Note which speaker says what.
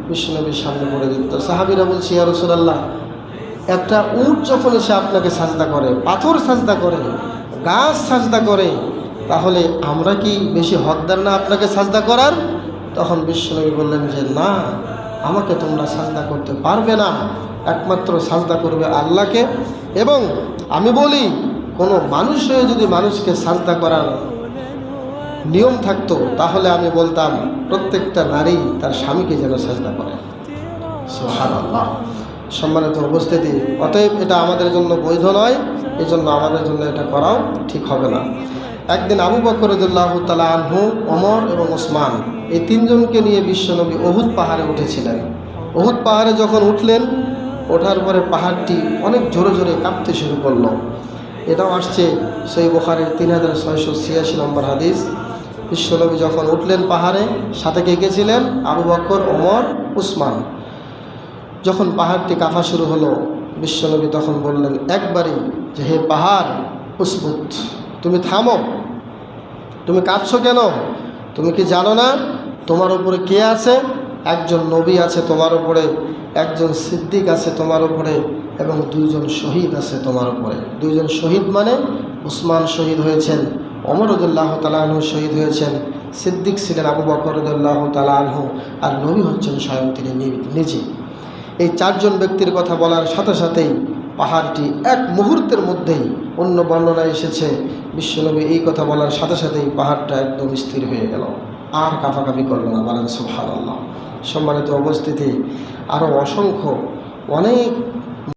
Speaker 1: বিশ্বনবীর সামনে পড়ে যেত। সাহাবীরা বলছে, ইয়া রাসূলুল্লাহ, একটা উট যখন এসে আপনাকে সাজদা করে, পাথর সাজদা করে, গাছ সাজদা করে, তাহলে আমরা কি বেশি হকদার না আপনাকে সাজদা করার? তখন বিশ্বনবী বললেন যে না, আমাকে তোমরা সাজদা করতে পারবে না, একমাত্র সাজদা করবে আল্লাহকে। এবং আমি বলি, কোনো মানুষ হয়ে যদি মানুষকে সাজদা করার নিয়ম থাকতো, তাহলে আমি বলতাম প্রত্যেকটা নারী তার স্বামীকে যেন সাজদা করে। সুবহানাল্লাহ। সম্মানিত উপস্থিতি, অতএব এটা আমাদের জন্য বৈধ নয়, এই জন্য আমাদের জন্য এটা করাও ঠিক হবে না। একদিন আবু বকর রাদিয়াল্লাহু তাআলা আনহু, ওমর এবং ওসমান, এই তিনজনকে নিয়ে বিশ্বনবী উহুদ পাহাড়ে উঠেছিলেন। উহুদ পাহাড়ে যখন উঠলেন, ওঠার পরে পাহাড়টি অনেক জোরে জোরে কাঁপতে শুরু করলো। এটাও আসছে সহিহ বুখারীর 3686 নম্বর হাদিস। বিশ্বনবী যখন উঠলেন পাহাড়ে, সাথে কে গেছিলেন? আবু বকর, ওমর, উসমান। যখন পাহাড়টি কাঁপা শুরু হলো, বিশ্বনবী তখন বললেন একবারই যে, হে পাহাড়, উসবুত, তুমি থামো, তুমি কাঁদছো কেন? তুমি কি জানো না তোমার উপরে কে আছে? একজন নবী আছে তোমার উপরে, একজন সিদ্দিক আছে তোমার উপরে, এবং দুইজন শহীদ আছে তোমার উপরে। দুইজন শহীদ মানে উসমান শহীদ হয়েছেন, ওমর রাদিয়াল্লাহু তাআলা আনহু শহীদ হয়েছেন, সিদ্দিক ছিলেন আবু বকর রাদিয়াল্লাহু তাআলা আনহু, আর নবী হচ্ছেন স্বয়ং তিনি নিজে। এই চারজন ব্যক্তির কথা বলার সাথে সাথেই পাহাড়টি এক মুহূর্তের মধ্যেই, অন্য বর্ণনায় এসেছে বিশ্বনবী এই কথা বলার সাথে সাথেই পাহাড়টা একদম স্থির হয়ে গেল, আর কাঁপাকাঁপি করল না। বলেন সুবহানাল্লাহ। সম্মানিত উপস্থিতি, আরও অসংখ্য অনেক